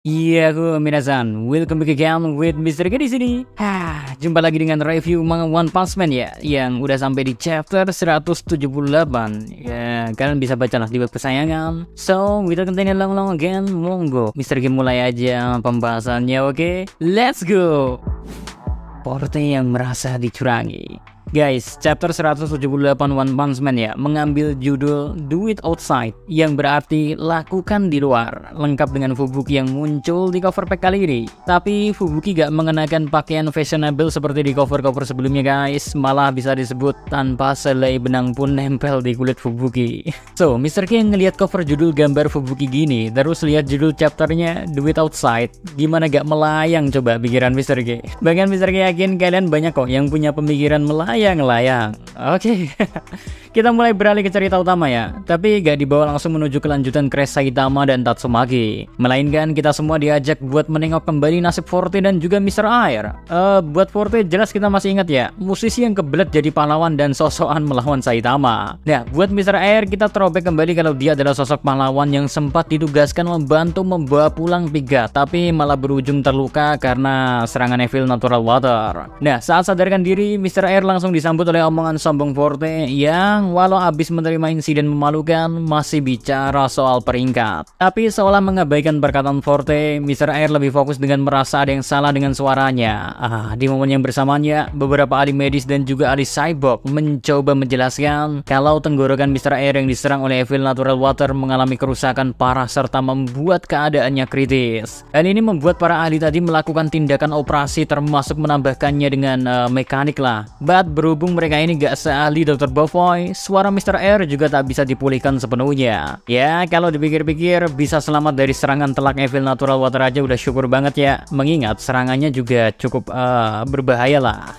Iya, aku Minasan. Welcome back again with Mr. K di sini. Jumpa lagi dengan review manga One Punch Man ya, yang udah sampai di chapter 178. Ya, kalian bisa baca lah di web kesayangan. So, without continue long again, monggo Mr. K mulai aja pembahasannya, oke? Let's go. Porte yang merasa dicurangi. Guys, chapter 178 One Punch Man ya mengambil judul Do It Outside, yang berarti lakukan di luar, lengkap dengan Fubuki yang muncul di cover pack kali ini. Tapi Fubuki gak mengenakan pakaian fashionable seperti di cover-cover sebelumnya guys, malah bisa disebut tanpa selai benang pun nempel di kulit Fubuki. So, Mr. K ngelihat cover judul gambar Fubuki gini, terus lihat judul chapternya Do It Outside, gimana gak melayang coba pikiran Mr. K? Bahkan Mr. K yakin kalian banyak kok yang punya pemikiran melayang. Oke. Kita mulai beralih ke cerita utama ya. Tapi gak dibawa langsung menuju kelanjutan crash Saitama dan Tatsumaki, melainkan kita semua diajak buat menengok kembali nasib Forte dan juga Mr. Air. Buat Forte jelas kita masih ingat ya, musisi yang kebelet jadi pahlawan dan sosokan melawan Saitama. Nah, buat Mr. Air kita throwback kembali kalau dia adalah sosok pahlawan yang sempat ditugaskan membantu membawa pulang Piga, tapi malah berujung terluka karena serangan Evil Natural Water. Nah, saat sadarkan diri, Mr. Air langsung disambut oleh omongan sombong Forte yang walau habis menerima insiden memalukan masih bicara soal peringkat. Tapi seolah mengabaikan perkataan Forte, Mr. Air lebih fokus dengan merasa ada yang salah dengan suaranya. Di momen yang bersamanya, beberapa ahli medis dan juga ahli cyborg mencoba menjelaskan kalau tenggorokan Mr. Air yang diserang oleh Evil Natural Water mengalami kerusakan parah serta membuat keadaannya kritis. Dan ini membuat para ahli tadi melakukan tindakan operasi termasuk menambahkannya dengan mekanik lah. But berhubung mereka ini gak seahli Dr. Bovoy, suara Mr. Air juga tak bisa dipulihkan sepenuhnya. Ya, kalau dipikir-pikir bisa selamat dari serangan telak Evil Natural Water aja udah syukur banget ya, mengingat serangannya juga cukup berbahaya lah.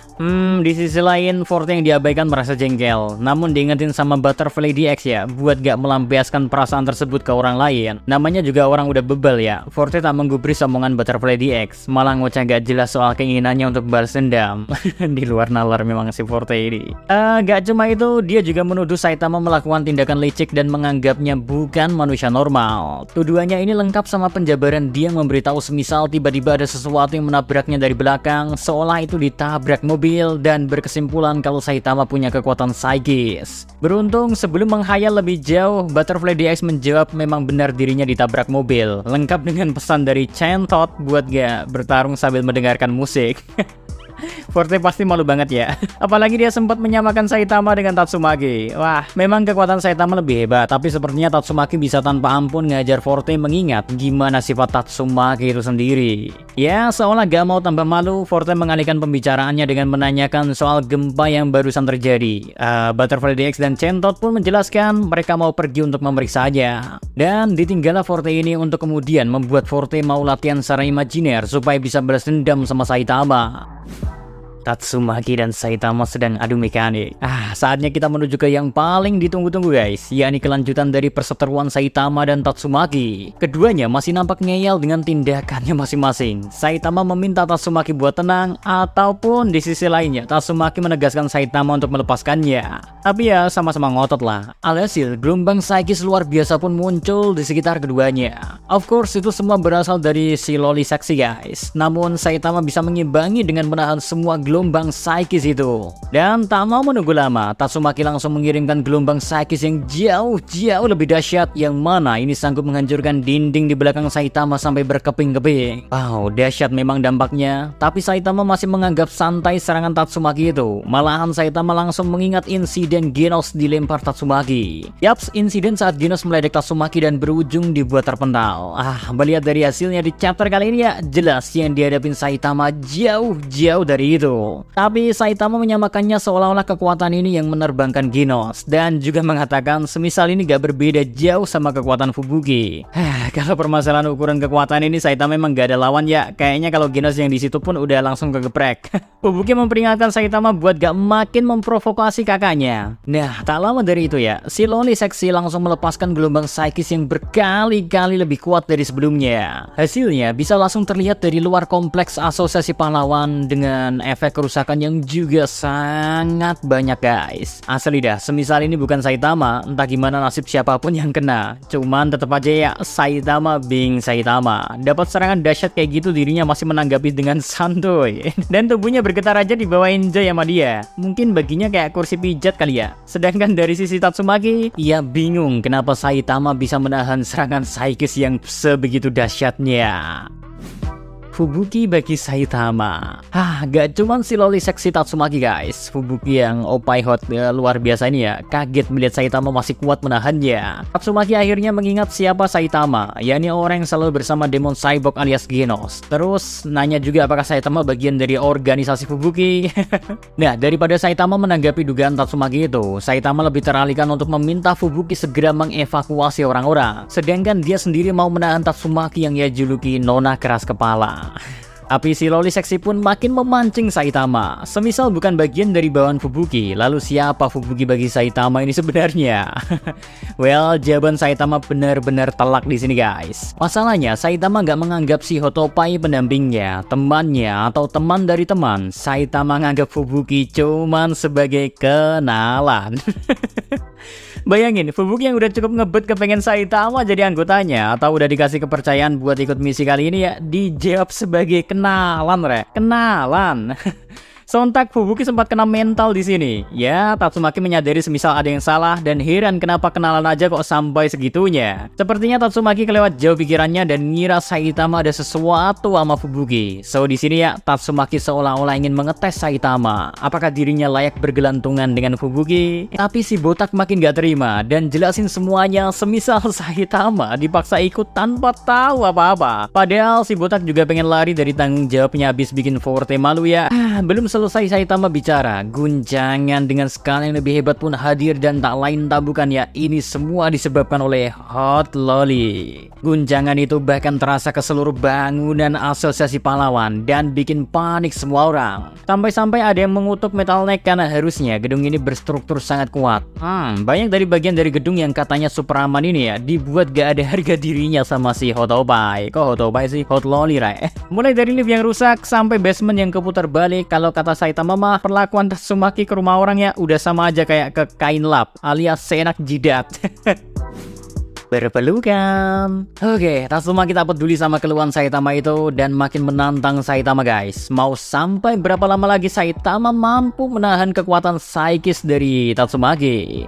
Di sisi lain, Forte yang diabaikan merasa jengkel, namun diingetin sama Butterfly DX ya, buat gak melampiaskan perasaan tersebut ke orang lain. Namanya juga orang udah bebal ya. Forte tak menggubris omongan Butterfly DX, malah ngoceh gak jelas soal keinginannya untuk balas dendam. Di luar nalar memang si Forte ini. Gak cuma itu, dia juga menuduh Saitama melakukan tindakan licik dan menganggapnya bukan manusia normal. Tuduhannya ini lengkap sama penjabaran dia memberitahu semisal tiba-tiba ada sesuatu yang menabraknya dari belakang, seolah itu ditabrak mobil, dan berkesimpulan kalau Saitama punya kekuatan psikis. Beruntung sebelum menghayal lebih jauh, Butterfly DX menjawab memang benar dirinya ditabrak mobil, lengkap dengan pesan dari Chantot buat gak bertarung sambil mendengarkan musik. Forte pasti malu banget ya. Apalagi dia sempat menyamakan Saitama dengan Tatsumaki. Wah, memang kekuatan Saitama lebih hebat, tapi sepertinya Tatsumaki bisa tanpa ampun ngajar Forte mengingat gimana sifat Tatsumaki itu sendiri. Ya, seolah gak mau tambah malu, Forte mengalihkan pembicaraannya dengan menanyakan soal gempa yang barusan terjadi. Butterfly DX dan Chantot pun menjelaskan mereka mau pergi untuk memeriksanya. Dan ditinggallah Forte ini untuk kemudian membuat Forte mau latihan secara imajiner supaya bisa balas dendam sama Saitama. Tatsumaki dan Saitama sedang adu mekanik. Saatnya kita menuju ke yang paling ditunggu-tunggu guys, yakni kelanjutan dari perseteruan Saitama dan Tatsumaki. Keduanya masih nampak ngeyel dengan tindakannya masing-masing. Saitama meminta Tatsumaki buat tenang, ataupun di sisi lainnya Tatsumaki menegaskan Saitama untuk melepaskannya. Tapi ya sama-sama ngotot lah. Alhasil gelombang psikis luar biasa pun muncul di sekitar keduanya. Of course itu semua berasal dari si loli seksi guys. Namun Saitama bisa mengimbangi dengan menahan semua gelombang psikis itu. Dan tak mau menunggu lama, Tatsumaki langsung mengirimkan gelombang psikis yang jauh lebih dahsyat, yang mana ini sanggup menghancurkan dinding di belakang Saitama sampai berkeping-keping. Wow, dahsyat memang dampaknya. Tapi Saitama masih menganggap santai serangan Tatsumaki itu. Malahan Saitama langsung mengingat insiden Genos dilempar Tatsumaki. Yaps, insiden saat Genos meledek Tatsumaki dan berujung dibuat terpental. Melihat dari hasilnya di chapter kali ini ya, jelas yang dihadapin Saitama jauh dari itu. Tapi Saitama menyamakannya seolah-olah kekuatan ini yang menerbangkan Genos, dan juga mengatakan semisal ini gak berbeda jauh sama kekuatan Fubuki. Kalau permasalahan ukuran kekuatan ini Saitama memang gak ada lawan ya. Kayaknya kalau Genos yang di situ pun udah langsung kegeprek. Fubuki memperingatkan Saitama buat gak makin memprovokasi kakaknya. Nah, tak lama dari itu ya, si loli seksi langsung melepaskan gelombang psikis yang berkali-kali lebih kuat dari sebelumnya. Hasilnya bisa langsung terlihat dari luar kompleks asosiasi pahlawan dengan efek kerusakan yang juga sangat banyak guys. Asli dah, semisal ini bukan Saitama, entah gimana nasib siapapun yang kena. Cuman tetap aja ya, Saitama being Saitama. Dapat serangan dahsyat kayak gitu, dirinya masih menanggapi dengan santuy. Dan tubuhnya bergetar aja di bawah Enjoy sama dia. Mungkin baginya kayak kursi pijat kali ya. Sedangkan dari sisi Tatsumaki, ia bingung kenapa Saitama bisa menahan serangan psikis yang sebegitu dahsyatnya. Fubuki bagi Saitama. Gak cuman si loli seksi Tatsumaki guys. Fubuki yang opai hot luar biasa ini ya, kaget melihat Saitama masih kuat menahannya. Tatsumaki akhirnya mengingat siapa Saitama, yakni orang yang selalu bersama Demon Cyborg alias Genos. Terus nanya juga apakah Saitama bagian dari organisasi Fubuki. Nah, daripada Saitama menanggapi dugaan Tatsumaki itu, Saitama lebih teralihkan untuk meminta Fubuki segera mengevakuasi orang-orang. Sedangkan dia sendiri mau menahan Tatsumaki yang ia juluki Nona keras kepala. Tapi si loli seksi pun makin memancing Saitama. Semisal bukan bagian dari bawahan Fubuki, lalu siapa Fubuki bagi Saitama ini sebenarnya? Well, jawaban Saitama benar-benar telak di sini guys. Masalahnya Saitama nggak menganggap si Hotopai pendampingnya, temannya, atau teman dari teman. Saitama nganggap Fubuki cuman sebagai kenalan. Bayangin, Fubuki yang udah cukup ngebet kepengen Saitama jadi anggotanya, atau udah dikasih kepercayaan buat ikut misi kali ini ya, dijawab sebagai kenalan, kenalan. Sontak Fubuki sempat kena mental di sini. Ya, Tatsumaki menyadari semisal ada yang salah dan heran kenapa kenalan aja kok sampai segitunya. Sepertinya Tatsumaki kelewat jauh pikirannya dan ngira Saitama ada sesuatu sama Fubuki. So di sini ya, Tatsumaki seolah-olah ingin mengetes Saitama. Apakah dirinya layak bergelantungan dengan Fubuki? Tapi si botak makin gak terima dan jelasin semuanya semisal Saitama dipaksa ikut tanpa tahu apa-apa. Padahal si botak juga pengen lari dari tanggung jawabnya habis bikin Forte malu ya. Belum selesai Saitama bicara, guncangan dengan skala yang lebih hebat pun hadir dan tak lain tak bukan ya, ini semua disebabkan oleh Hot Loli. Guncangan itu bahkan terasa ke seluruh bangunan asosiasi pahlawan dan bikin panik semua orang. Sampai-sampai ada yang mengutuk Metal Neck karena harusnya gedung ini berstruktur sangat kuat. Banyak dari bagian dari gedung yang katanya super aman ini ya, dibuat gak ada harga dirinya sama si Hotopai. Kok Hotopai sih? Hot Loli, right? Mulai dari lift yang rusak sampai basement yang keputar balik. Kalau kata Saitama mah, perlakuan Tatsumaki ke rumah orang ya udah sama aja kayak ke kain lap alias seenak jidat. Berpelukan. Oke, Tatsumaki tak peduli sama keluhan Saitama itu dan makin menantang Saitama guys. Mau sampai berapa lama lagi Saitama mampu menahan kekuatan psikis dari Tatsumaki?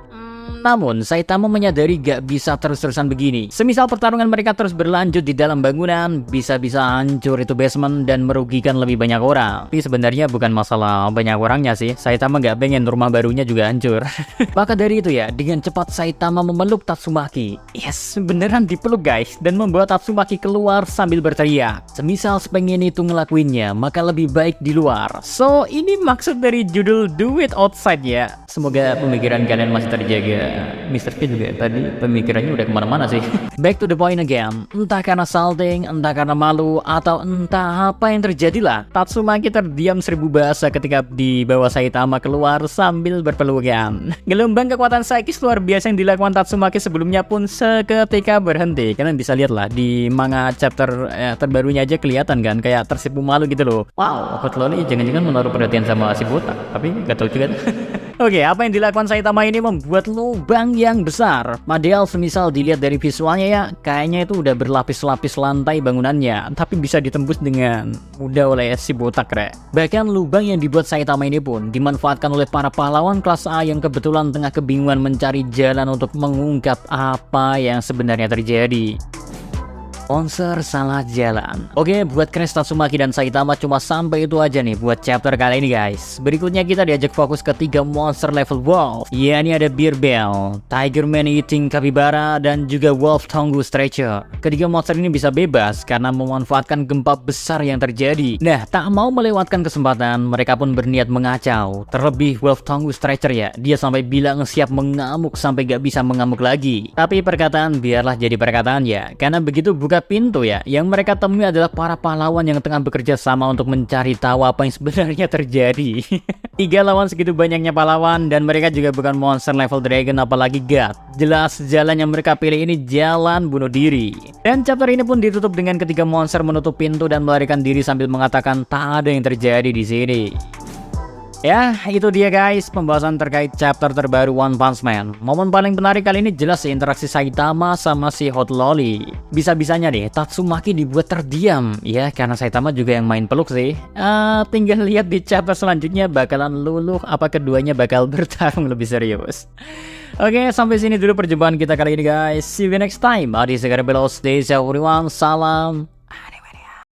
Namun, Saitama menyadari gak bisa terus-terusan begini. Semisal pertarungan mereka terus berlanjut di dalam bangunan, bisa-bisa hancur itu basement dan merugikan lebih banyak orang. Tapi sebenarnya bukan masalah banyak orangnya sih. Saitama gak pengen rumah barunya juga hancur. Maka dari itu ya, dengan cepat Saitama memeluk Tatsumaki. Yes, beneran dipeluk guys. Dan membawa Tatsumaki keluar sambil berteriak. Semisal sepengen itu ngelakuinnya, maka lebih baik di luar. So, ini maksud dari judul Do It Outside ya. Semoga pemikiran kalian masih terjaga. Mr. P juga tadi pemikirannya udah kemana-mana sih. Back to the point again. Entah karena salting, entah karena malu, atau entah apa yang terjadi lah, Tatsumaki terdiam 1000 bahasa ketika dibawa Saitama keluar sambil berpelukan. Gelombang kekuatan psikis luar biasa yang dilakukan Tatsumaki sebelumnya pun seketika berhenti. Kalian bisa lihat lah di manga chapter terbarunya aja kelihatan kan kayak tersipu malu gitu loh. Wow, Hot Loli jangan-jangan menaruh perhatian sama si botak, tapi gak tahu juga. Oke, apa yang dilakukan Saitama ini membuat lubang yang besar. Padahal semisal dilihat dari visualnya ya, kayaknya itu udah berlapis-lapis lantai bangunannya, tapi bisa ditembus dengan mudah oleh si botak Bahkan lubang yang dibuat Saitama ini pun dimanfaatkan oleh para pahlawan kelas A yang kebetulan tengah kebingungan mencari jalan untuk mengungkap apa yang sebenarnya terjadi. Monster salah jalan. Oke, buat Crash, Tatsumaki, dan Saitama cuma sampai itu aja nih buat chapter kali ini guys. Berikutnya kita diajak fokus ke 3 monster level wolf. Ya, ini ada Bear Bell, Tiger Man Eating Capybara, dan juga Wolf Tongue Stretcher. Ketiga monster ini bisa bebas karena memanfaatkan gempa besar yang terjadi. Nah, tak mau melewatkan kesempatan, mereka pun berniat mengacau. Terlebih Wolf Tongue Stretcher ya, dia sampai bilang siap mengamuk sampai gak bisa mengamuk lagi. Tapi perkataan biarlah jadi perkataan ya, karena begitu bukan pintu ya, yang mereka temui adalah para pahlawan yang tengah bekerja sama untuk mencari tahu apa yang sebenarnya terjadi. 3 lawan segitu banyaknya pahlawan dan mereka juga bukan monster level dragon apalagi god. Jelas jalan yang mereka pilih ini jalan bunuh diri. Dan chapter ini pun ditutup dengan ketiga monster menutup pintu dan melarikan diri sambil mengatakan tak ada yang terjadi di sini. Ya, itu dia guys pembahasan terkait chapter terbaru One Punch Man. Momen paling menarik kali ini jelas sih interaksi Saitama sama si Hot Lolly. Bisa-bisanya deh Tatsumaki dibuat terdiam ya karena Saitama juga yang main peluk sih. Tinggal lihat di chapter selanjutnya bakalan luluh apa keduanya bakal bertarung lebih serius. Oke, sampai sini dulu perjumpaan kita kali ini guys. See you next time. Adi Segara Belos, stay safe everyone. Salam.